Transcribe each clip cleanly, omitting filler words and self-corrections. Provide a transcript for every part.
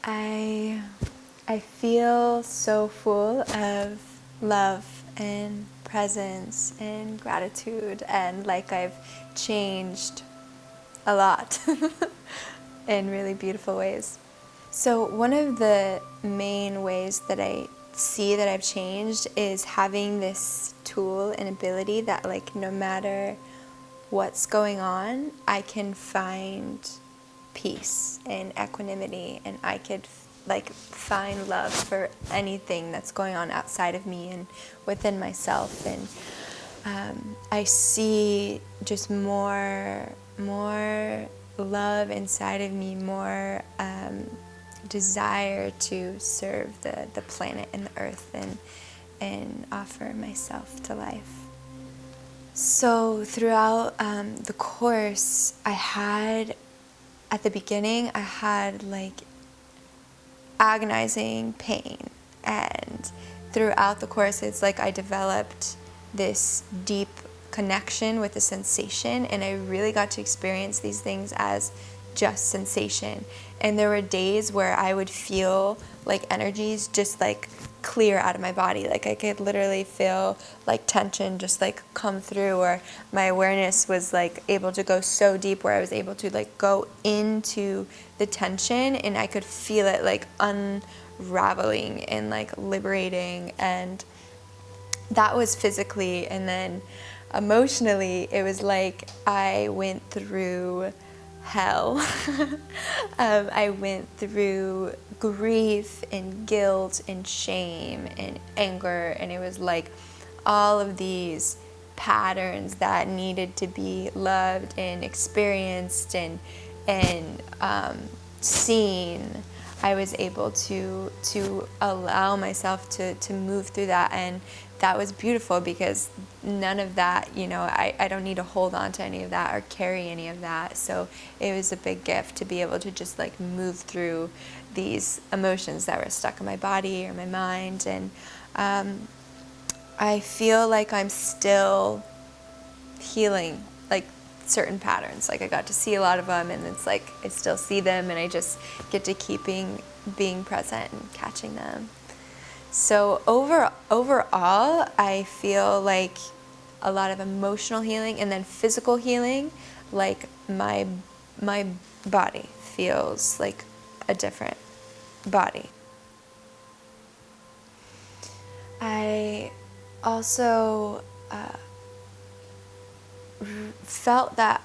I feel so full of love and presence and gratitude, and like I've changed a lot in really beautiful ways. So one of the main ways that I see that I've changed is having this tool and ability that, like, no matter what's going on, I can find peace and equanimity, and I could find love for anything that's going on outside of me and within myself. And I see just more love inside of me, more desire to serve the planet and the earth, and offer myself to life. So throughout the course, at the beginning, I had like agonizing pain, and throughout the course, it's like I developed this deep connection with the sensation, and I really got to experience these things as just sensation. And there were days where I would feel like energies just like clear out of my body, like I could literally feel like tension just like come through, or my awareness was like able to go so deep where I was able to like go into the tension, and I could feel it like unraveling and like liberating. And that was physically. And then emotionally, it was like I went through hell. I went through grief and guilt and shame and anger, and it was like all of these patterns that needed to be loved and experienced and seen. I was able to allow myself to move through that, and that was beautiful, because none of that, I don't need to hold on to any of that or carry any of that. So it was a big gift to be able to just like move through these emotions that were stuck in my body or my mind. And I feel like I'm still healing like certain patterns. Like I got to see a lot of them, and it's like I still see them, and I just get to keep being present and catching them. So overall, I feel like a lot of emotional healing, and then physical healing. Like my body feels like a different body. I also felt that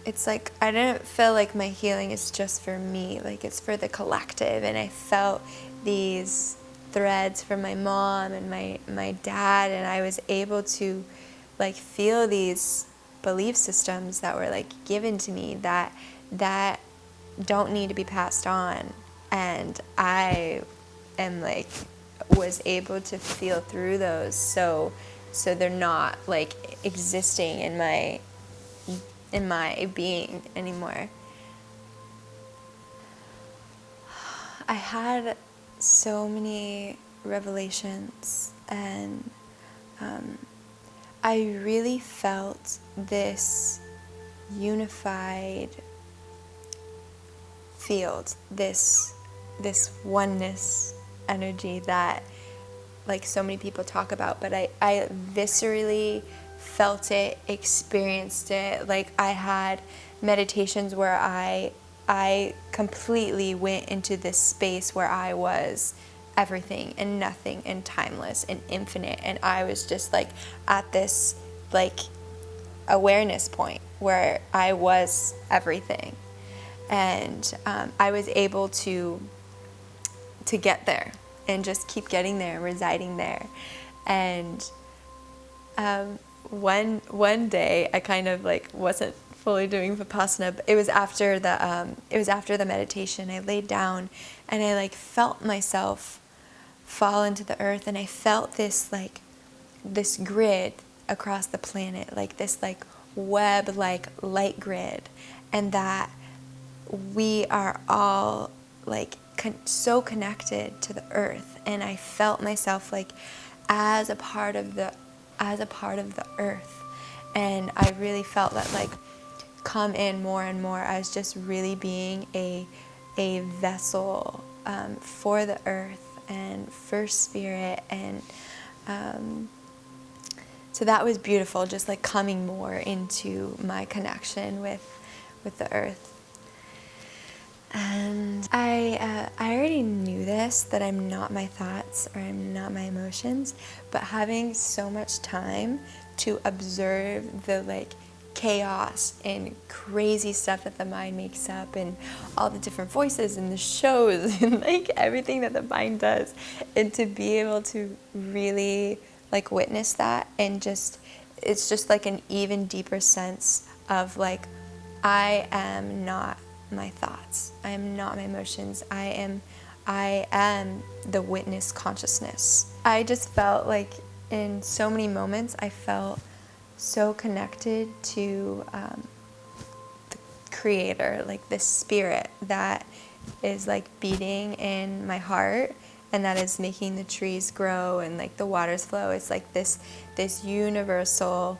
it's like I didn't feel like my healing is just for me, like it's for the collective. And I felt these threads from my mom and my dad, and I was able to like feel these belief systems that were like given to me that don't need to be passed on. And I am like was able to feel through those, so they're not like existing in my being anymore. I had so many revelations, and I really felt this unified field, this oneness energy that like so many people talk about, but I viscerally felt it, experienced it. Like I had meditations where I completely went into this space where I was everything and nothing and timeless and infinite, and I was just like at this like awareness point where I was everything. And I was able to get there and just keep getting there, residing there. And one day I kind of like wasn't fully doing Vipassana, but it was after the meditation. I laid down and I like felt myself fall into the earth, and I felt this grid across the planet, like this like web like light grid, and that we are all like so connected to the earth. And I felt myself like as a part of the earth, and I really felt that like come in more and more as just really being a a vessel for the earth and for spirit, and so that was beautiful, just like coming more into my connection with the earth. And I already knew this, that I'm not my thoughts or I'm not my emotions, but having so much time to observe the like chaos and crazy stuff that the mind makes up, and all the different voices and the shows and like everything that the mind does, and to be able to really like witness that, and just it's just like an even deeper sense of like, I am not my thoughts, I am not my emotions, I am the witness consciousness. I just felt like in so many moments I felt so connected to the creator, like the spirit that is like beating in my heart, and that is making the trees grow and like the waters flow. It's like this universal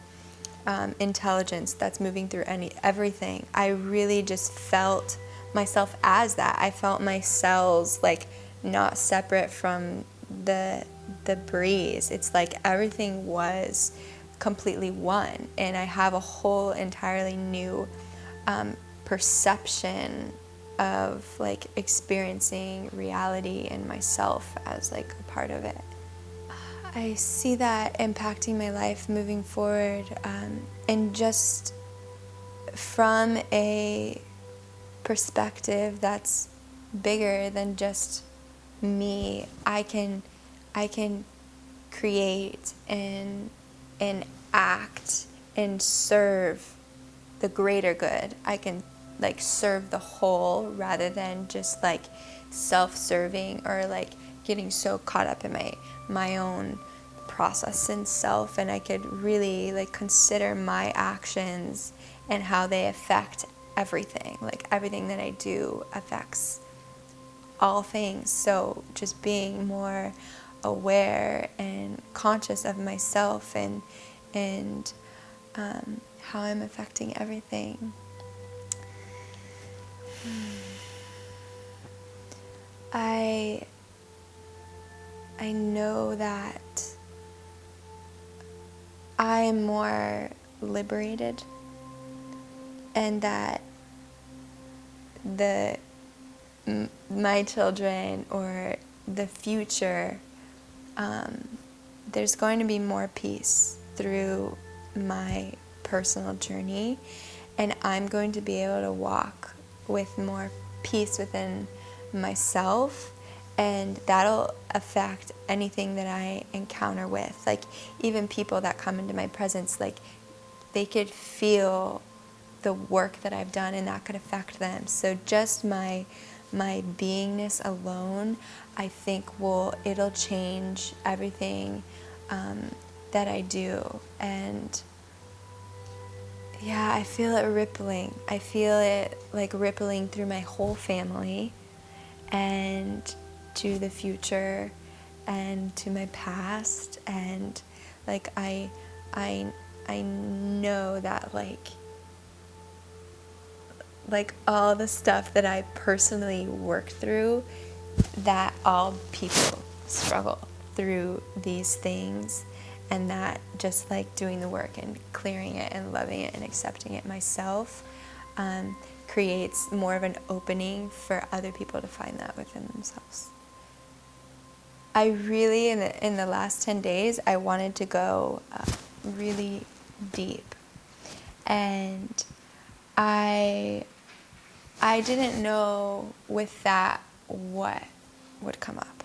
intelligence that's moving through everything. I really just felt myself as that. I felt my cells like not separate from the breeze. It's like everything was completely one, and I have a whole entirely new perception of like experiencing reality and myself as like a part of it. I see that impacting my life moving forward, and just from a perspective that's bigger than just me. I can create and act and serve the greater good. I can like serve the whole rather than just like self-serving, or like getting so caught up in my own process and self. And I could really like consider my actions and how they affect everything. Like everything that I do affects all things. So just being more aware and conscious of myself and how I'm affecting everything. I know that I'm more liberated, and that my children or the future, there's going to be more peace through my personal journey, and I'm going to be able to walk with more peace within myself, and that'll affect anything that I encounter with. Like even people that come into my presence, like they could feel the work that I've done, and that could affect them. So just my beingness alone, I think it'll change everything that I do. And yeah, I feel it rippling. I feel it like rippling through my whole family, and to the future, and to my past. And like I know that like all the stuff that I personally worked through, that all people struggle through these things, and that just like doing the work and clearing it and loving it and accepting it myself creates more of an opening for other people to find that within themselves. I really, in the last 10 days, I wanted to go really deep, and I didn't know with that what would come up.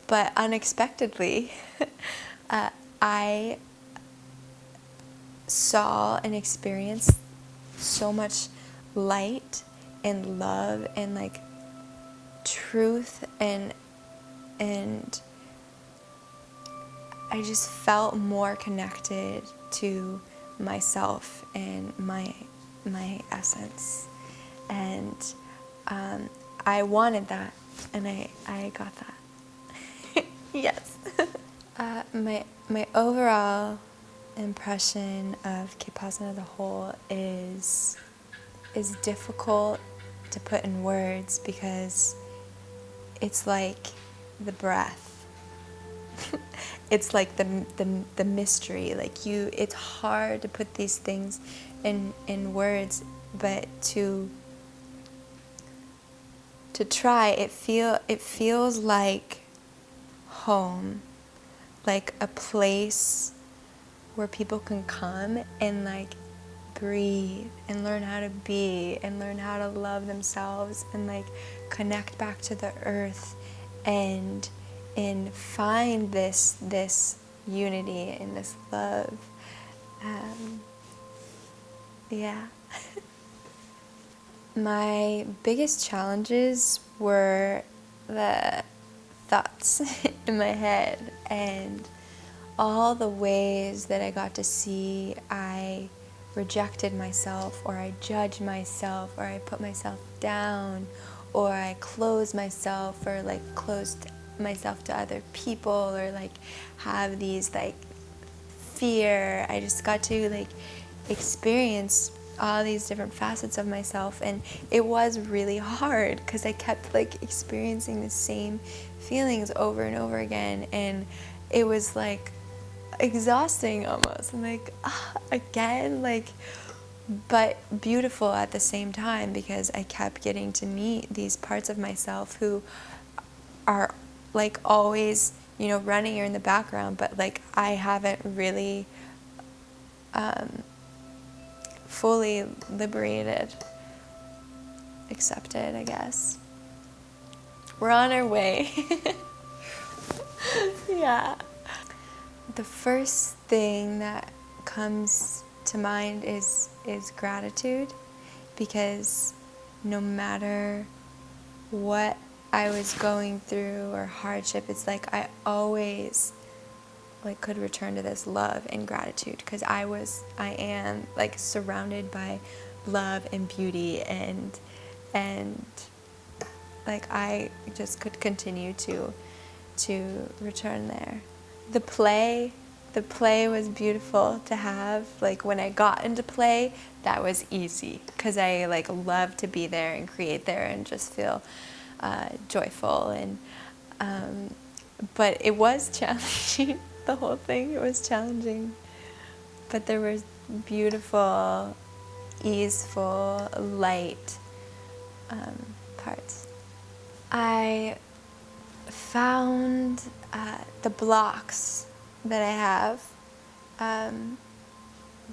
But unexpectedly, I saw and experienced so much light and love and like truth, and I just felt more connected to myself and my essence, and I wanted that, and I got that. Yes. My overall impression of Quepasana as a whole is difficult to put in words because it's like the breath. It's like the mystery. Like it's hard to put these things in words, but to try, it feels like home, like a place where people can come and like breathe and learn how to be and learn how to love themselves and like connect back to the earth and find this unity and this love. Yeah. My biggest challenges were the thoughts in my head and all the ways that I got to see I rejected myself, or I judged myself, or I put myself down, or I closed myself, or like closed myself to other people, or like have these like fear. I just got to like experience all these different facets of myself, and it was really hard because I kept like experiencing the same feelings over and over again, and it was like exhausting almost. I'm like, again, like, but beautiful at the same time because I kept getting to meet these parts of myself who are like always, running or in the background, but like I haven't really fully liberated, accepted, I guess. We're on our way. Yeah. The first thing that comes to mind is gratitude, because no matter what I was going through or hardship, it's like I always like could return to this love and gratitude because I am like surrounded by love and beauty, and like I just could continue to return there. The play was beautiful to have. Like when I got into play, that was easy because I like love to be there and create there and just feel joyful, and but it was challenging. The whole thing, it was challenging, but there was beautiful, easeful, light parts. I found the blocks that I have.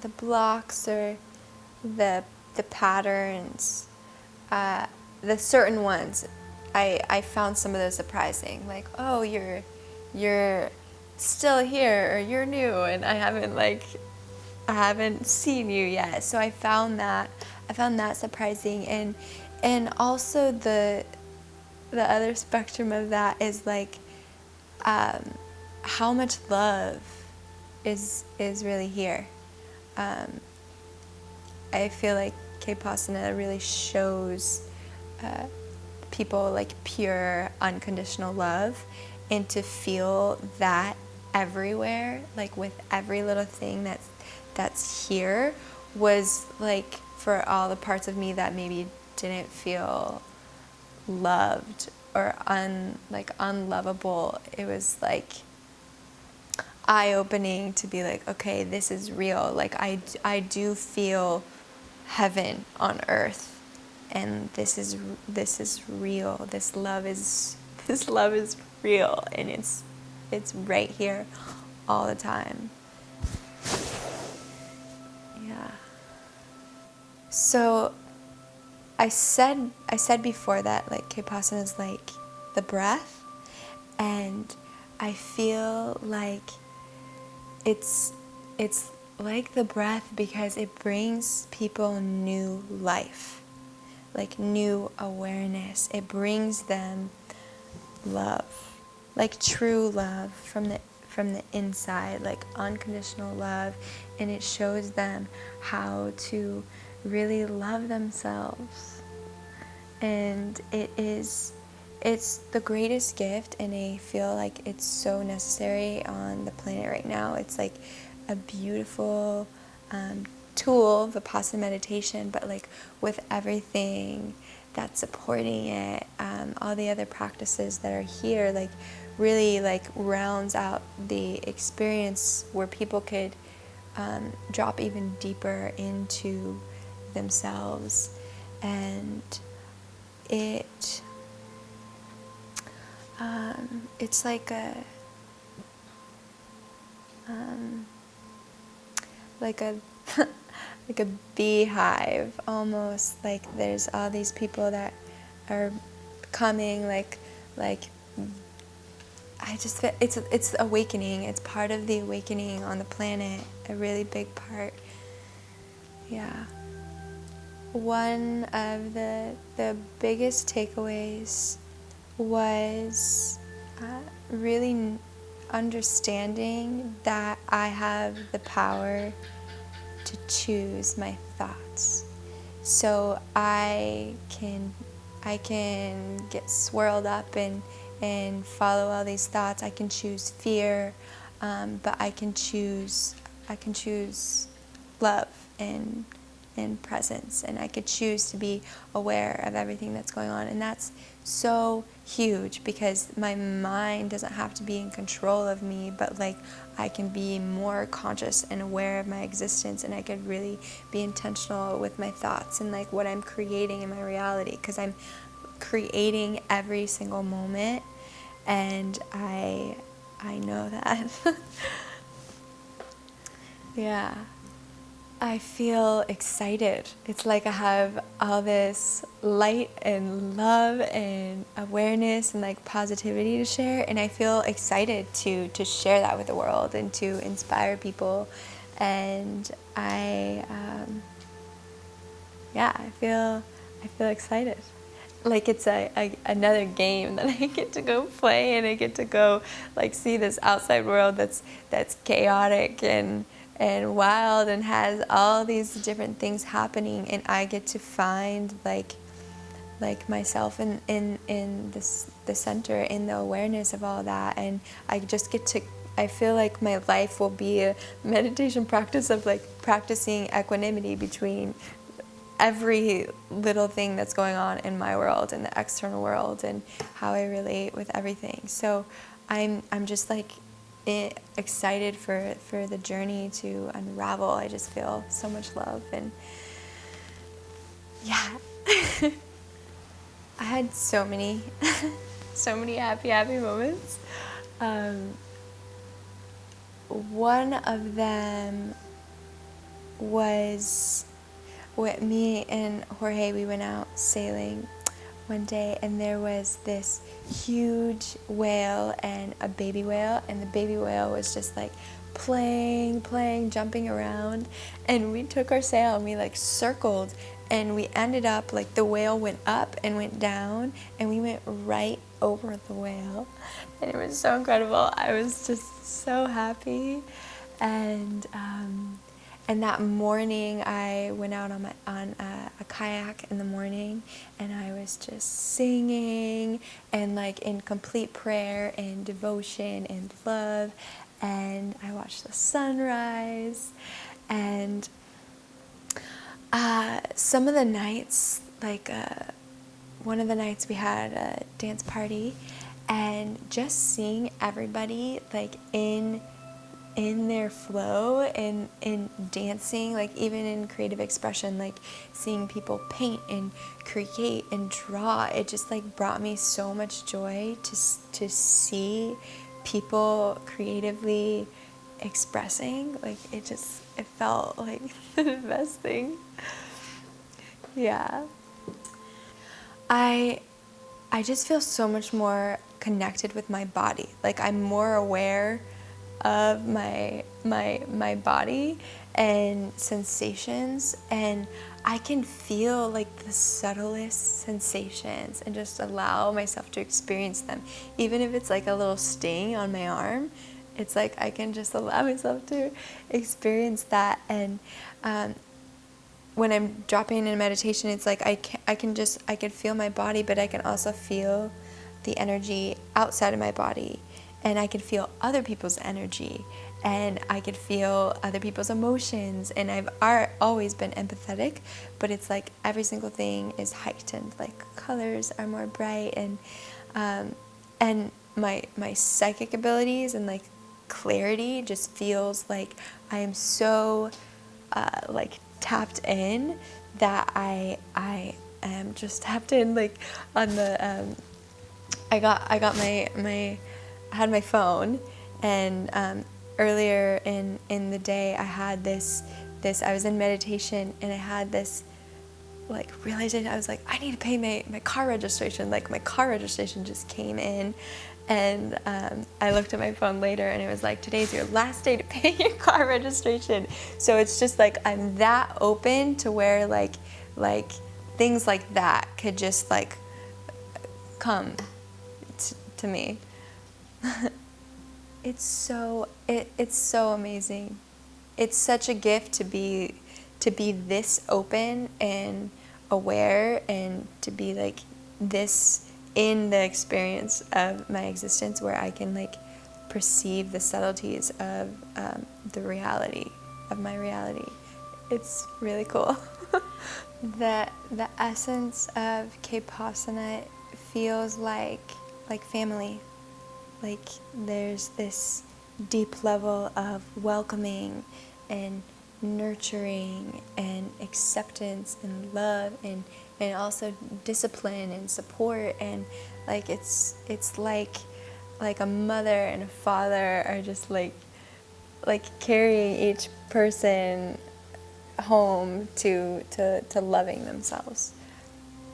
The blocks or the patterns, the certain ones. I found some of those surprising. Like, oh, you're still here, or you're new, and I haven't seen you yet. So I found that surprising, and also the other spectrum of that is like how much love is really here. I feel like Quepasana really shows people like pure unconditional love, and to feel that everywhere, like with every little thing that's here, was like for all the parts of me that maybe didn't feel loved or unlovable. It was like eye-opening to be like, okay, this is real. Like I do feel heaven on earth, and this is real. This love is real, and it's right here all the time. Yeah. So I said before that like Quepasana is like the breath, and I feel like it's like the breath because it brings people new life, like new awareness. It brings them love, like true love from the inside, like unconditional love, and it shows them how to really love themselves. And it's the greatest gift, and I feel like it's so necessary on the planet right now. It's like a beautiful tool, Vipassana meditation, but like with everything that's supporting it, all the other practices that are here, like really like rounds out the experience where people could drop even deeper into themselves. And it's like a like a like a beehive almost. Like there's all these people that are coming, like I just feel it's awakening. It's part of the awakening on the planet, a really big part. Yeah. One of the biggest takeaways was really understanding that I have the power to choose my thoughts. So I can get swirled up and follow all these thoughts. I can choose fear, but I can choose love and presence, and I could choose to be aware of everything that's going on. And that's so huge, because my mind doesn't have to be in control of me, but like I can be more conscious and aware of my existence, and I could really be intentional with my thoughts and like what I'm creating in my reality, because I'm creating every single moment, and I know that. Yeah. I feel excited. It's like I have all this light and love and awareness and like positivity to share, and I feel excited to share that with the world and to inspire people. And I feel excited. Like it's another game that I get to go play, and I get to go like see this outside world that's chaotic and wild and has all these different things happening, and I get to find like myself in the center, in the awareness of all that. And I just get to, I feel like my life will be a meditation practice of like practicing equanimity between every little thing that's going on in my world and the external world, and how I relate with everything. So I'm just like excited for the journey to unravel. I just feel so much love, and yeah. I had so many happy moments. One of them was with me and Jorge. We went out sailing one day, and there was this huge whale and a baby whale, and the baby whale was just like playing, jumping around, and we took our sail and we like circled, and we ended up like the whale went up and went down, and we went right over the whale, and it was so incredible. I was just so happy. And that morning, I went out on a kayak in the morning, and I was just singing and like in complete prayer and devotion and love. And I watched the sunrise. And some of the nights, like one of the nights, we had a dance party, and just seeing everybody like in their flow and dancing, like even in creative expression, like seeing people paint and create and draw, it just like brought me so much joy to see people creatively expressing. Like it felt like the best thing. Yeah. I just feel so much more connected with my body. Like I'm more aware of my body and sensations, and I can feel like the subtlest sensations and just allow myself to experience them. Even if it's like a little sting on my arm, it's like I can just allow myself to experience that. And when I'm dropping in meditation, it's like I can feel my body, but I can also feel the energy outside of my body. and I could feel other people's energy, and I could feel other people's emotions, and I've always been empathetic, but it's like every single thing is heightened, like colors are more bright, and my psychic abilities and like clarity just feels like I am so like tapped in that I am just tapped in, like on the I got I had my phone, and earlier in the day I had this I was in meditation, and I had this like realization. I was like, I need to pay my car registration. Like my car registration just came in, and I looked at my phone later, and it was like, today's your last day to pay your car registration. So it's just like I'm that open to where like things like that could just like come to me. It's so amazing. It's such a gift to be this open and aware, and to be like this in the experience of my existence, where I can like perceive the subtleties of the reality of my reality. It's really cool. The essence of Quepasana feels like family. Like there's this deep level of welcoming and nurturing and acceptance and love, and also discipline and support, and like it's like a mother and a father are just like carrying each person home to loving themselves.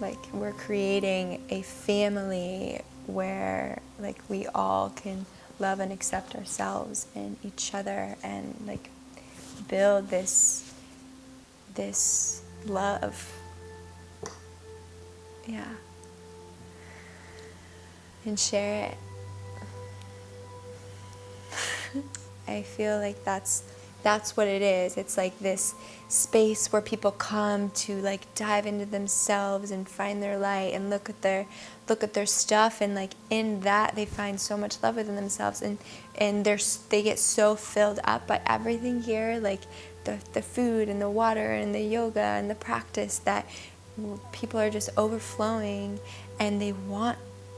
Like we're creating a family where like we all can love and accept ourselves and each other, and like build this love. Yeah. And share it. I feel like that's what it is. It's like this space where people come to like dive into themselves and find their light, and look at their stuff, and like in that they find so much love within themselves, and they get so filled up by everything here, like the food and the water and the yoga and the practice, that people are just overflowing, and they want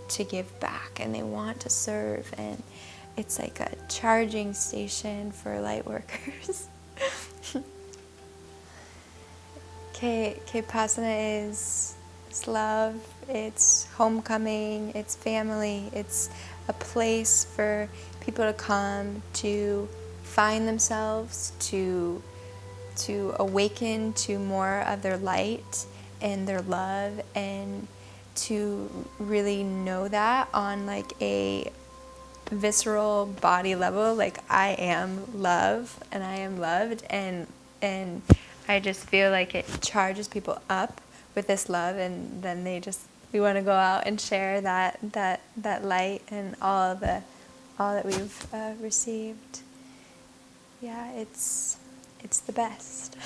to give back, and they want to serve, and it's like a charging station for light workers. Quepasana is love, it's homecoming, it's family, it's a place for people to come to find themselves, to awaken to more of their light and their love, and to really know that on like a visceral body level, like I am love and I am loved, and I just feel like it charges people up with this love, and then we want to go out and share that light and all that we've received. Yeah, it's the best.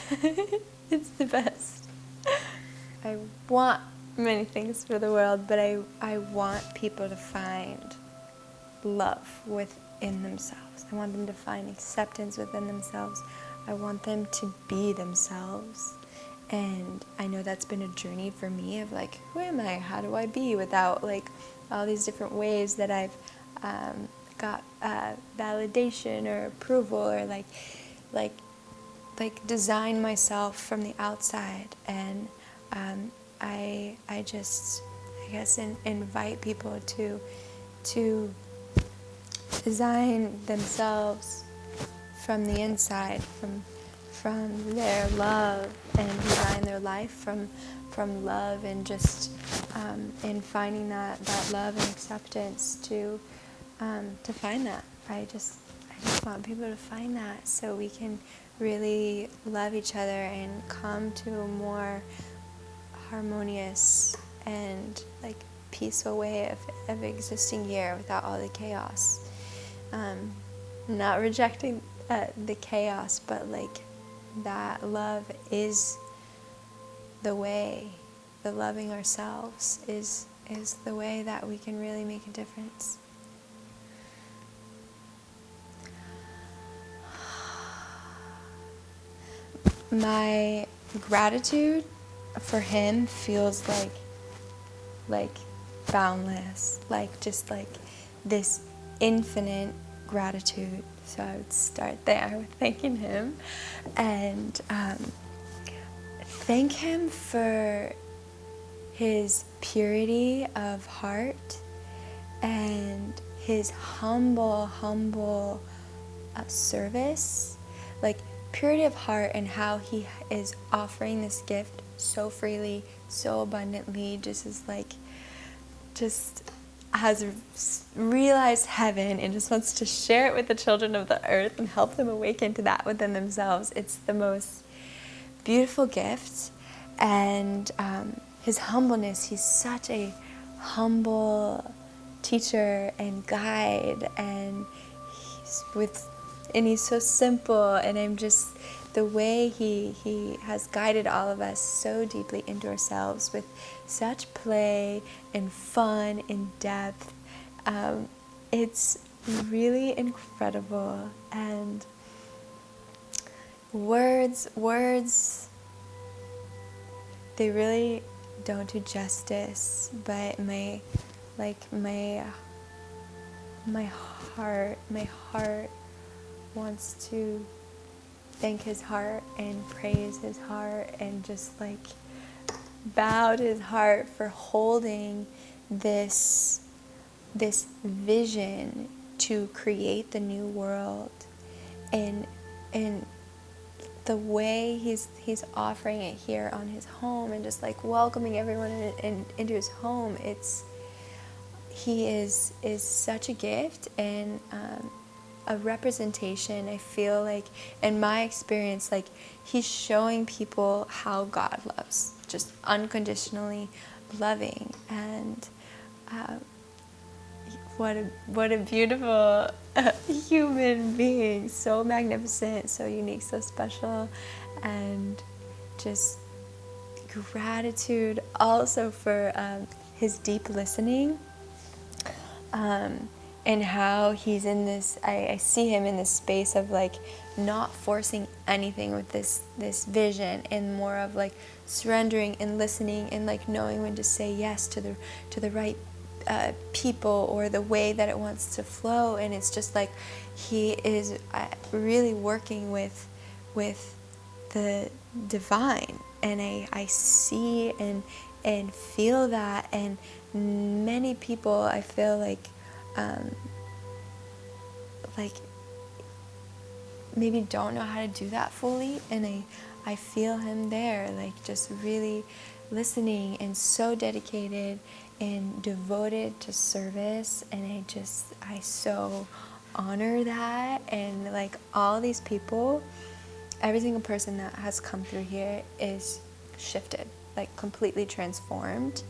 It's the best. I want many things for the world, but I want people to find love within themselves. I want them to find acceptance within themselves. I want them to be themselves. And I know that's been a journey for me of like, who am I? How do I be without like all these different ways that I've got validation or approval, or like design myself from the outside. And I just, I guess, invite people to design themselves from the inside, from their love, and design their life from love, and just in finding that love and acceptance to find that. I just want people to find that, so we can really love each other and come to a more harmonious and like peaceful way of existing here without all the chaos. Not rejecting the chaos, but like that love is the way. The loving ourselves is the way that we can really make a difference. my gratitude for him feels like boundless, like just like this infinite gratitude. So I would start there with thanking him, and thank him for his purity of heart and his humble service, like purity of heart, and how he is offering this gift so freely, so abundantly, just has realized heaven and just wants to share it with the children of the earth and help them awaken to that within themselves. It's the most beautiful gift. And his humbleness, he's such a humble teacher and guide, and he's so simple, and I'm just, the way he has guided all of us so deeply into ourselves with such play and fun and depth. It's really incredible, and words, they really don't do justice, but my heart wants to thank his heart and praise his heart and just like bow to his heart for holding this vision to create the new world, and the way he's offering it here on his home, and just like welcoming everyone into his home. He is such a gift, and a representation, I feel like, in my experience, like he's showing people how God loves, just unconditionally loving. And what a beautiful human being, so magnificent, so unique, so special. And just gratitude also for his deep listening, and how he's in this, I see him in this space of like not forcing anything with this vision, and more of like surrendering and listening, and like knowing when to say yes to the right people, or the way that it wants to flow. And it's just like he is really working with the divine, and I see and feel that. And many people, I feel like maybe don't know how to do that fully, and I feel him there, like just really listening and so dedicated and devoted to service. And I so honor that. And like all these people, every single person that has come through here is shifted, like completely transformed,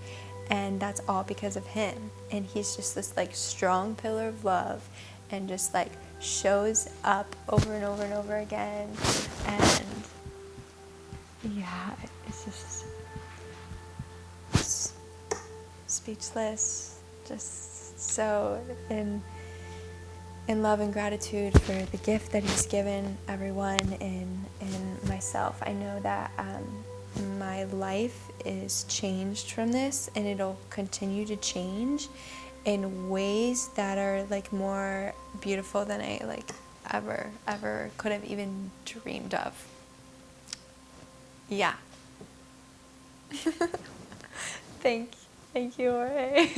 and that's all because of him. And he's just this like strong pillar of love, and just like shows up over and over and over again. And yeah, it's just speechless, just so in love and gratitude for the gift that he's given everyone, and myself. I know that my life is changed from this, and it'll continue to change in ways that are like more beautiful than I like ever could have even dreamed of. Yeah. Thank you, Jorge.